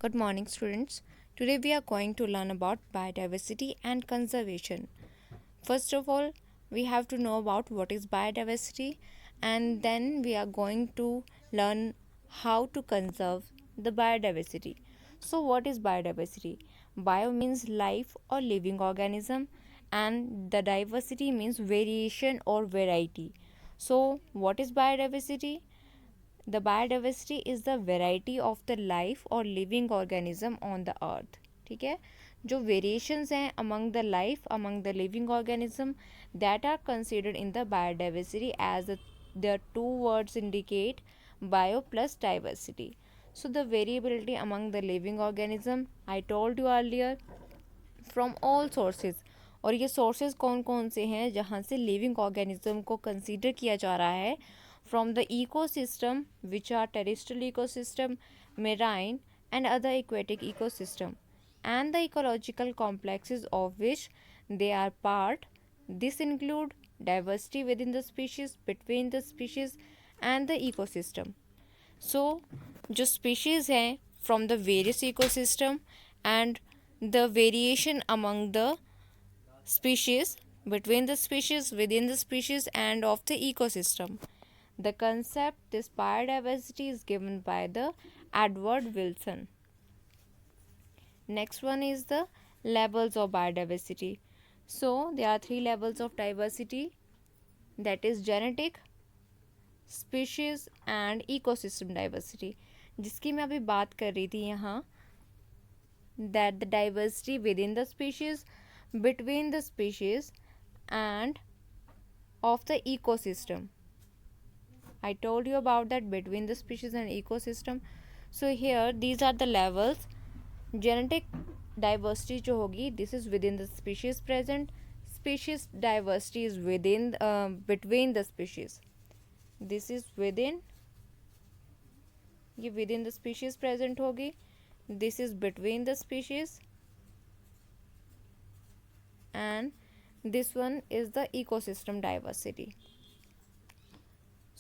Good morning, students. Today we are going to learn about biodiversity and conservation. First of all, we have to know about what is biodiversity, and then we are going to learn how to conserve the biodiversity. So, what is biodiversity? Bio means life or living organism, and the diversity means variation or variety. So, what is biodiversity? The biodiversity is the variety of the life or living organism on the earth. ठीक है, जो variations हैं among the life among the living organism that are considered in the biodiversity as the two words indicate bio plus diversity. So the variability among the living organism I told you earlier from all sources. और ये sources कौन कौन से हैं जहाँ से living organism को consider किया जा रहा है from the ecosystem which are terrestrial ecosystem, marine and other aquatic ecosystem and the ecological complexes of which they are part. This include diversity within the species, between the species and the ecosystem. So जो species हैं from the various ecosystem and the variation among the species, between the species, within the species and of the ecosystem. The concept this biodiversity is given by the Edward Wilson. Next one is the levels of biodiversity. So there are three levels of diversity, that is genetic, species and ecosystem diversity, जिसकी मैं अभी बात कर रही थी यहाँ, that the diversity within the species, between the species and of the ecosystem. I told you about that between the species and ecosystem. So here these are the levels. Genetic diversity जो होगी, this is within the species present. Species diversity is within between the species. This is within, ये within the species present होगी. This is between the species and this one is the ecosystem diversity.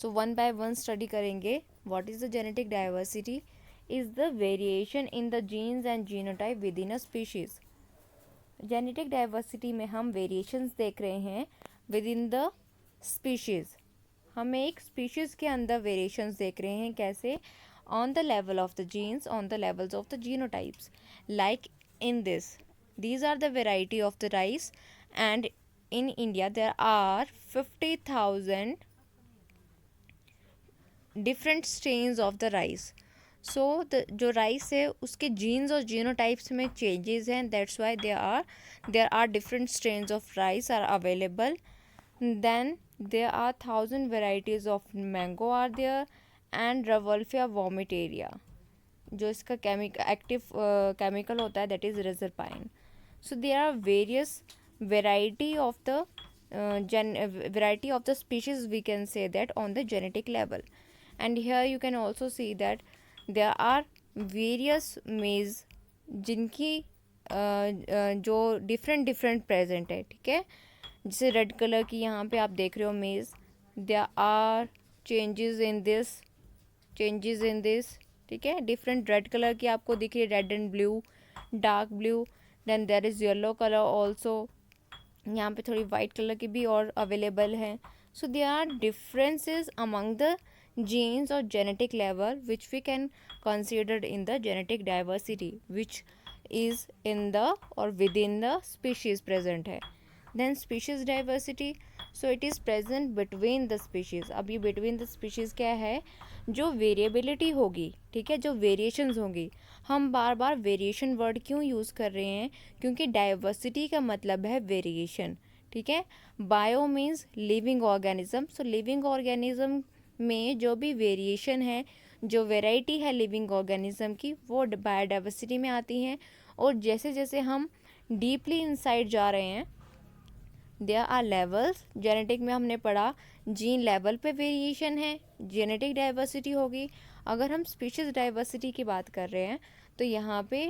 So one by one study करेंगे. What is the genetic diversity? Is the variation in the genes and genotype within a species. Genetic diversity में हम variations देख रहे हैं within the species. हम एक species के अंदर variations देख रहे हैं कैसे, on the level of the genes, on the levels of the genotypes. Like in this, these are the variety of the rice, and in India there are 50,000 different strains of the rice. So the जो rice है उसके genes और genotypes में changes हैं, that's why there are different strains of rice are available. Then there are 1,000 varieties of mango are there and Rauwolfia vomitaria, जो इसका active chemical होता है, that is reserpine. So there are various variety of the variety of the species, we can say that, on the genetic level. And here you can also see that there are various maize जिनकी जो different present है, ठीक है, जैसे red colour की यहाँ पे आप देख रहे हो मेज़, there are changes in this, ठीक है, डिफरेंट रेड कलर की आपको दिख रही है, red and blue, dark blue, then there is yellow colour also, यहाँ पे थोड़ी वाइट कलर की भी और अवेलेबल है. So there are differences among the genes or genetic level which we can consider in the genetic diversity which is in the or within the species present है. Then species diversity, so it is present between the species. अब ये between the species क्या है, जो variability होगी, ठीक है, जो variations होंगी. हम बार बार variation word क्यों यूज़ कर रहे हैं, क्योंकि diversity का मतलब है variation, ठीक है. Bio means living organism, so living organism में जो भी वेरिएशन है, जो वेराइटी है लिविंग ऑर्गेनिज्म की, वो बायोडाइवर्सिटी में आती हैं. और जैसे जैसे हम डीपली इनसाइड जा रहे हैं, देयर आर लेवल्स. जेनेटिक में हमने पढ़ा जीन लेवल पे वेरिएशन है, जेनेटिक डाइवर्सिटी होगी. अगर हम स्पीशीज़ डाइवर्सिटी की बात कर रहे हैं तो यहाँ पे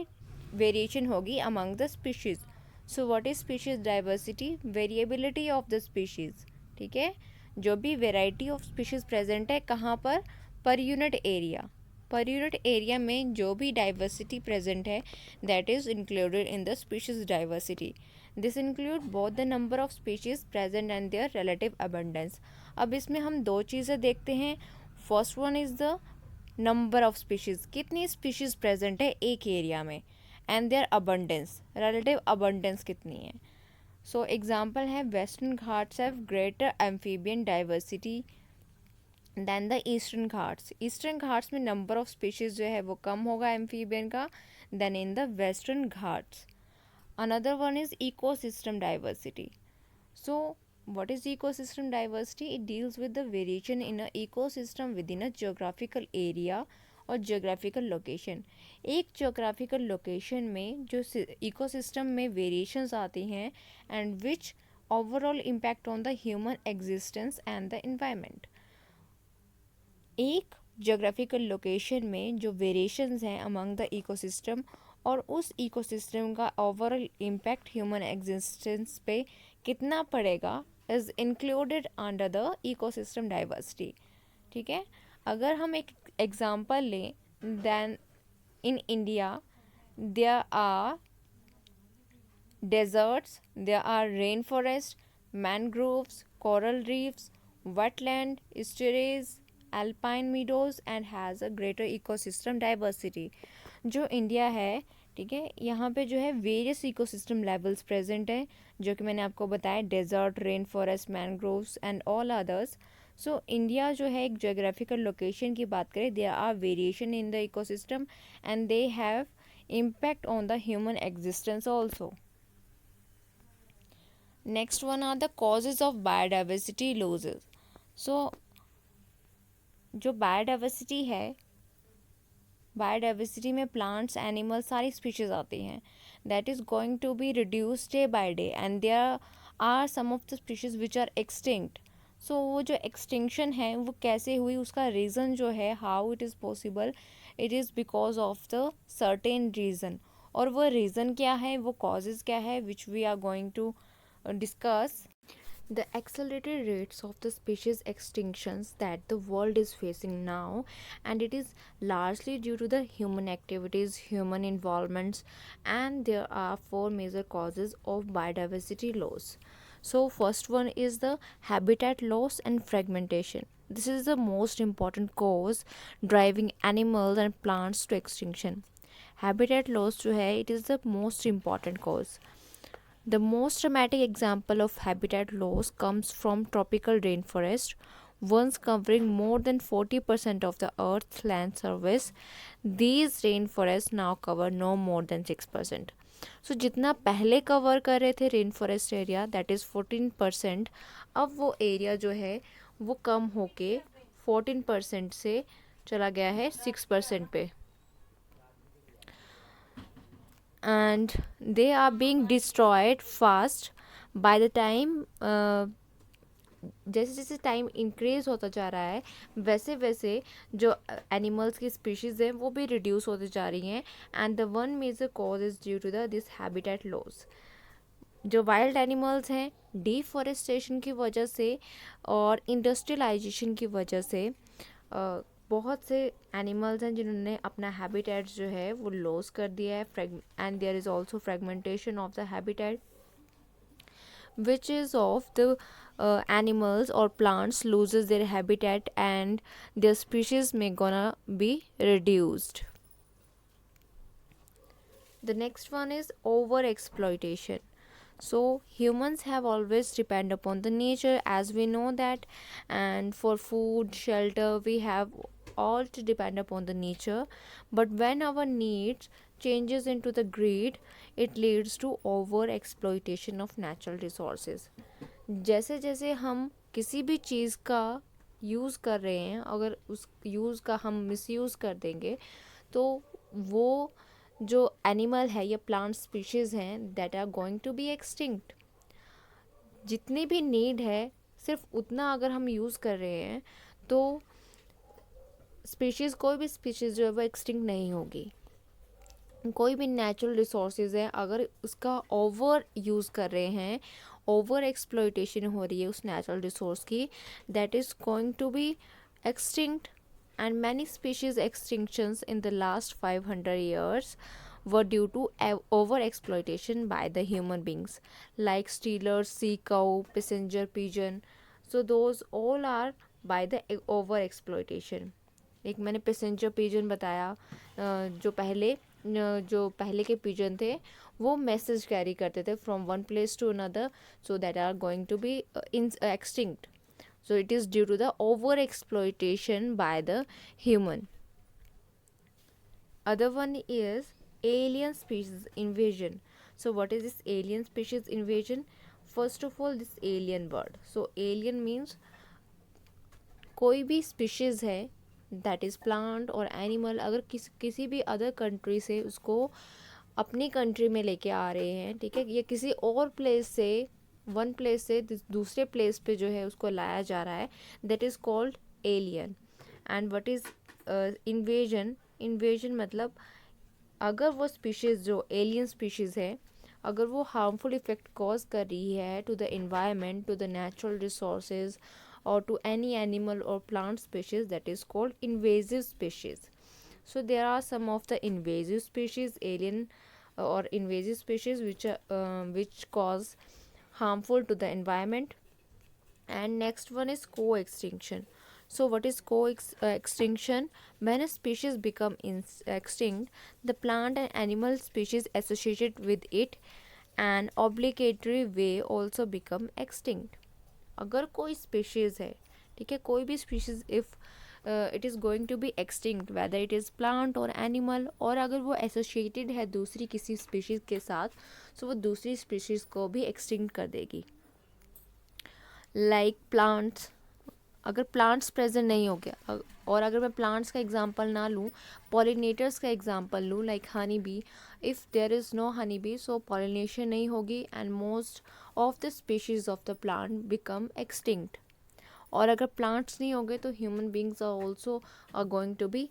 वेरिएशन होगी among the species. So what is species diversity? Variability of the species, ठीक है, जो भी वेराइटी ऑफ स्पीशीज़ प्रेजेंट है कहाँ पर, per unit area. Per unit area में जो भी डाइवर्सिटी प्रेजेंट है that is included in the species diversity. This include both the number of species present and their relative abundance. अब इसमें हम दो चीज़ें देखते हैं. First one is the number of species, कितनी स्पीशीज प्रेजेंट है एक एरिया में, and their abundance, relative abundance कितनी है. सो एग्जाम्पल है Western Ghats have greater amphibian diversity than the Eastern Ghats. Eastern Ghats में नंबर ऑफ स्पीशीज जो है वो कम होगा एम्फीबियन का than in the Western Ghats. Another one is ecosystem diversity. So what is ecosystem diversity? It deals with the variation in a ecosystem within a geographical area और geographical location. एक geographical location में जो ecosystem में variations आती हैं and which overall impact on the human existence and the environment. एक geographical location में जो variations हैं among the ecosystem और उस ecosystem का overall impact human existence पे कितना पड़ेगा is included under the ecosystem diversity. ठीक है. अगर हम एक एग्जाम्पल लें, then in India there are deserts, there are rainforests, mangroves, coral reefs, wetland, estuaries, alpine meadows and has a greater ecosystem diversity. जो इंडिया है, ठीक है, यहाँ पे जो है वेरियस इकोसिस्टम लेवल्स प्रेजेंट है जो कि मैंने आपको बताया, desert, rain forest, mangroves and all others. So India जो है एक जोग्राफिकल लोकेशन की बात करें, there are variation in the ecosystem and they have impact on the human existence also. Next one are the causes of biodiversity losses. So जो biodiversity है, biodiversity में plants, animals, सारी स्पीशीज आती हैं, that is going to be reduce day by day and there are some of the species which are extinct. So वो जो extinction है वो कैसे हुई, उसका रीज़न जो है, how it is possible, it is because of the certain reason. और वो रीज़न क्या है, वो कॉजेज़ क्या है, which we are going to discuss. The accelerated rates of the species extinctions that the world is facing now, and it is largely due to the human activities, human involvements, and there are four major causes of biodiversity loss. So first one is the habitat loss and fragmentation. This is the most important cause driving animals and plants to extinction. Habitat loss जो है, it is the most important cause. The most dramatic example of habitat loss comes from tropical rainforest, once covering more than 40% of the Earth's land surface. These rainforests now cover no more than 6%. So जितना पहले cover कर रहे थे rain forest area, that is 14%, अब वो area जो है वो कम होके 14% से चला गया है 6% पे. And they are being destroyed fast by the time जैसे जैसे टाइम इंक्रीज होता जा रहा है वैसे वैसे जो एनिमल्स की स्पीशीज़ हैं वो भी रिड्यूस होती जा रही हैं. And the one major cause is due to the this habitat loss. जो वाइल्ड एनिमल्स हैं, डिफॉरेस्टेशन की वजह से और इंडस्ट्रियलाइजेशन की वजह से बहुत से एनिमल्स हैं जिन्होंने अपना हैबिटेट जो है वो लॉस कर दिया है. And there is also fragmentation of the habitat which is of the animals or plants loses their habitat and their species may gonna be reduced. The next one is over exploitation. So humans have always depend upon the nature, as we know that, and for food, shelter, we have all to depend upon the nature. But when our needs changes into the greed, it leads to over exploitation of natural resources. जैसे जैसे हम किसी भी चीज़ का use कर रहे हैं, अगर उस यूज़ का हम मिसयूज़ कर देंगे तो वो जो एनिमल है या प्लांट स्पीशीज़ हैं that are going to be extinct. जितनी भी नीड है सिर्फ उतना अगर हम यूज़ कर रहे हैं तो स्पीशीज़, कोई भी स्पीशीज़ जो है वो एक्सटिंक्ट नहीं होगी. कोई भी नेचुरल रिसोर्सेज है अगर उसका ओवर यूज़ कर रहे हैं, ओवर एक्सप्लॉयटेशन हो रही है उस नेचुरल रिसोर्स की, that is going to be extinct. and many species extinctions in the last 500 years were due to over exploitation by the human beings, like steelers, sea cow, passenger pigeon. So those all are by the over exploitation. एक मैंने passenger pigeon बताया, जो पहले के pigeon थे वो message carry करते थे from one place to another, so that are going to be extinct. So it is due to the over exploitation by the human. Other one is alien species invasion. So what is this alien species invasion? First of all, this alien word. So alien means कोई भी species है, that is plant और animal, अगर किसी भी other country से उसको अपनी country में लेके आ रहे हैं, ठीक है, या किसी और place से वन प्लेस से दूसरे प्लेस पे जो है उसको लाया जा रहा है, that is called alien. And what is invasion? Invasion मतलब अगर वो स्पीशीज़ जो एलियन स्पीशीज़ है, अगर वो हार्मफुल इफेक्ट कॉज कर रही है to the environment, to the natural resources और टू एनी एनिमल और plant species, that is called invasive species. So there are some of the invasive species, alien or invasive species which cause harmful to the environment. And next one is co-extinction. So what is extinction? When a species become extinct, the plant and animal species associated with it and obligatory way also become extinct. अगर कोई species है, ठीक है, कोई भी species if it is going to be extinct, whether it is plant or animal, और अगर वो associated है दूसरी किसी species के साथ, so वो दूसरी species को भी extinct कर देगी. Like plants, अगर plants present नहीं हो गया, और अगर मैं plants का example ना लूँ, pollinators का example लूँ, like honey bee, if there is no honey bee, so pollination नहीं होगी and most of the species of the plant become extinct. और अगर plants नहीं होंगे तो human beings are also going to be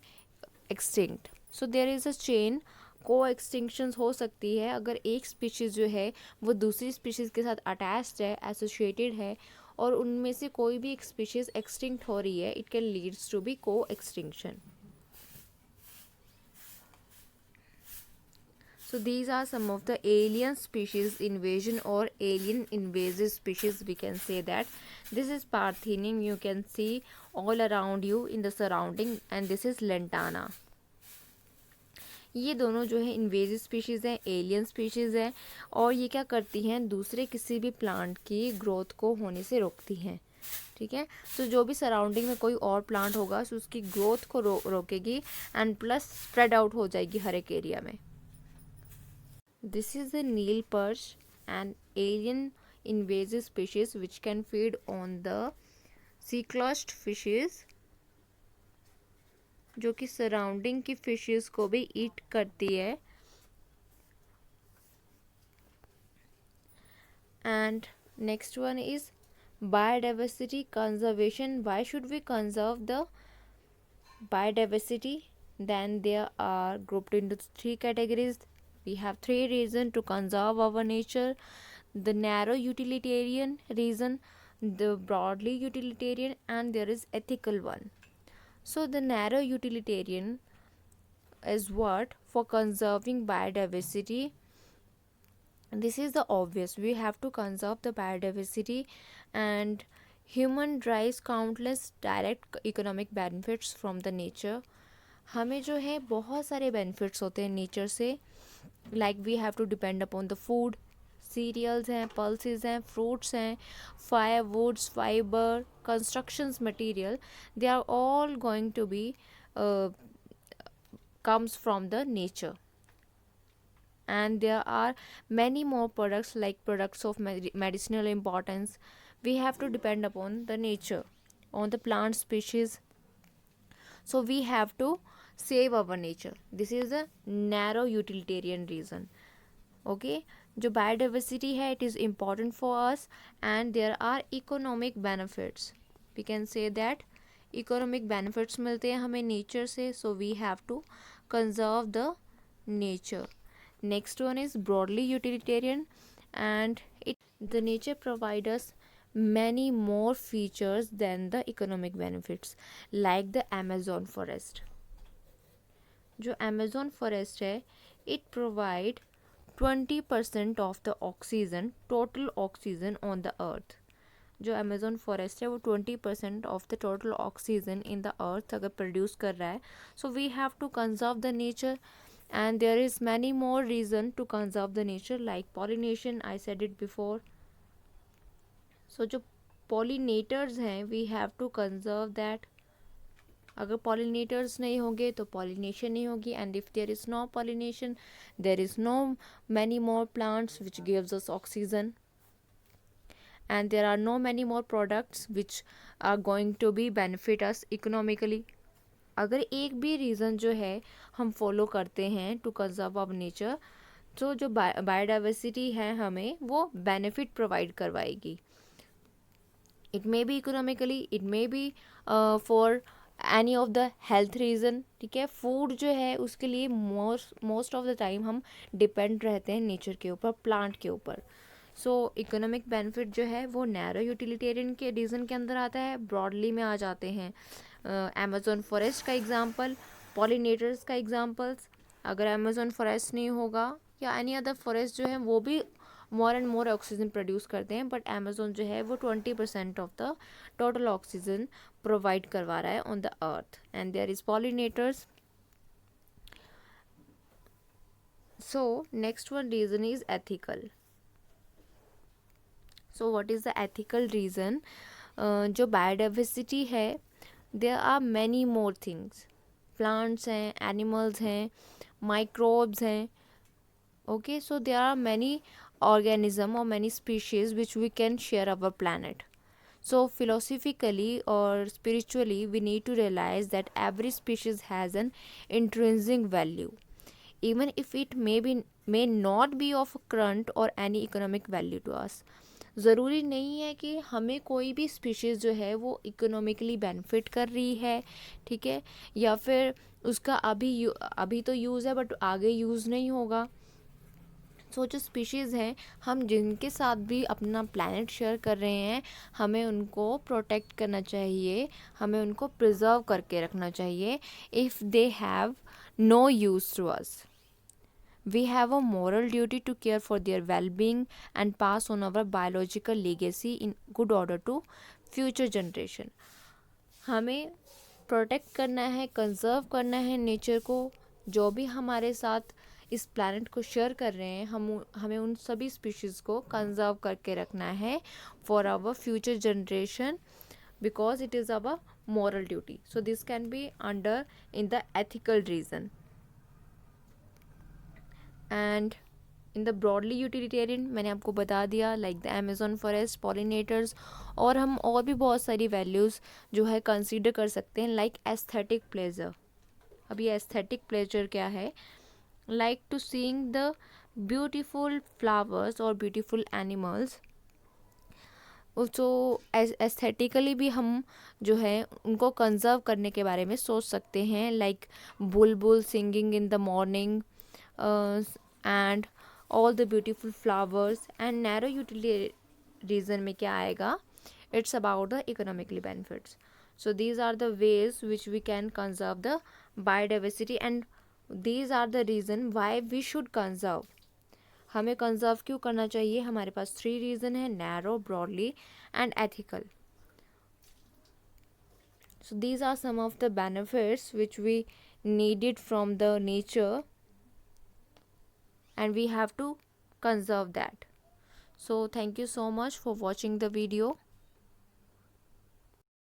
extinct. So there is a chain. को extinctions हो सकती है अगर एक स्पीशीज़ जो है वो दूसरी स्पीशीज़ के साथ अटैच्ड है, एसोसिएटेड है, और उनमें से कोई भी एक स्पीशीज़ एक्सटिंक्ट हो रही है, it can leads to be co extinction. So these are some of the alien species invasion or alien invasive species. We can say that this is Parthenium, you can see all around you in the surrounding, and this is Lantana. ये दोनों जो है invasive species हैं, alien species हैं, और ये क्या करती हैं, दूसरे किसी भी प्लांट की ग्रोथ को होने से रोकती हैं. ठीक है, तो जो भी सराउंडिंग में कोई और प्लांट होगा तो उसकी ग्रोथ को रोकेगी एंड प्लस स्प्रेड आउट हो जाएगी हर एक एरिया में. This is the Nile perch, an alien invasive species which can feed on the sea-closed fishes, जो कि सराउंडिंग की फिशेस को भी ईट करती है. And next one is biodiversity conservation. Why should we conserve the biodiversity? Then there are grouped into three categories. We have three reasons to conserve our nature: the narrow utilitarian reason, the broadly utilitarian, and there is ethical one. So the narrow utilitarian is what? For conserving biodiversity. This is the obvious, we have to conserve the biodiversity, and human derives countless direct economic benefits from the nature. हमें जो है बहुत सारे benefits होते हैं nature से, like we have to depend upon the food, cereals हैं, pulses हैं, फ्रूट्स हैं, firewoods, fibre, constructions material, they are all going to be comes from the nature. And there are many more products, like products of medicinal importance. We have to depend upon the nature, on the plant species, so we have to save our nature. This is a narrow utilitarian reason. Okay, जो biodiversity है, it is important for us, and there are economic benefits. We can say that economic benefits मिलते हैं हमें nature से, so we have to conserve the nature. Next one is broadly utilitarian, and the nature provides us many more features than the economic benefits, like the Amazon forest. जो Amazon forest है, it provide 20% of the oxygen, total oxygen on the earth. जो Amazon forest है वो 20% of the total oxygen in the earth अगर produce कर रहा है. So we have to conserve the nature, and there is many more reason to conserve the nature, like pollination, I said it before. So जो pollinators हैं, we have to conserve that. अगर pollinators नहीं होंगे तो pollination नहीं होगी, and if there is no pollination, there is know many more plants which gives us oxygen, and there are no many more products which are going to be benefit us economically. अगर एक भी reason जो है हम follow करते हैं to conserve of nature, तो जो बायोडाइवर्सिटी है हमें वो बेनिफिट प्रोवाइड करवाएगी. It may be economically, it may be for any of the health reason. ठीक है, फूड जो है उसके लिए मोस्ट ऑफ द टाइम हम डिपेंड रहते हैं नेचर के ऊपर, प्लांट के ऊपर. सो इकोनॉमिक बेनिफिट जो है वो नैरो यूटिलिटेरियन के रीज़न के अंदर आता है. ब्रॉडली में आ जाते हैं अमेज़ॉन फॉरेस्ट का एग्जांपल, पॉलिनेटर्स का एग्जांपल्स. अगर अमेज़ॉन फॉरेस्ट नहीं होगा या एनी अदर फॉरेस्ट जो है वो भी more and more oxygen produce करते हैं, बट अमेज़ॉन जो है वो 20% of the total oxygen provide करवा रहा है on the earth, and there is pollinators. So next one reason is ethical. So what is the ethical reason? जो biodiversity है, there are many more things. Plants हैं, animals हैं, microbes हैं. Okay, so there are many organism or many species which we can share our planet. So philosophically or spiritually, we need to realize that every species has an intrinsic value, even if it may not be of current or any economic value to us. ज़रूरी नहीं है कि हमें कोई भी species जो है वो इकोनॉमिकली बेनिफिट कर रही है, ठीक है, या फिर उसका अभी तो यूज़ है बट आगे यूज़ नहीं होगा. सो जो स्पीशीज़ हैं, हम जिनके साथ भी अपना प्लैनेट शेयर कर रहे हैं, हमें उनको प्रोटेक्ट करना चाहिए, हमें उनको प्रिजर्व करके रखना चाहिए. If they have no use to us, we have a moral duty to care for their well-being and pass on our biological legacy in good order to future generation. हमें protect करना है, conserve करना है nature को. जो भी हमारे साथ इस प्लैनेट को शेयर कर रहे हैं, हमें उन सभी स्पीशीज़ को कंजर्व करके रखना है for our future generation, because it is our moral duty. So this can be under in the ethical reason. And in the broadly utilitarian मैंने आपको बता दिया, like the Amazon forest, pollinators, और हम और भी बहुत सारी वैल्यूज़ जो है कंसीडर कर सकते हैं, लाइक एस्थेटिक प्लेजर. अब ये एस्थेटिक प्लेजर क्या है? Like to seeing the beautiful flowers और ब्यूटीफुल एनिमल्स. तो एस्थेटिकली भी हम जो है उनको कंजर्व करने के बारे में सोच सकते हैं, like Bulbul singing in the morning and all the beautiful flowers. And narrow utility reason में क्या आएगा? It's about the economically benefits. So these are the ways which we can conserve the biodiversity, and these are the reason why we should conserve. हमें conserve क्यों करना चाहिए? हमारे पास 3 reason है: narrow, broadly and ethical. So these are some of the benefits which we needed from the nature, and we have to conserve that. So thank you so much for watching the video.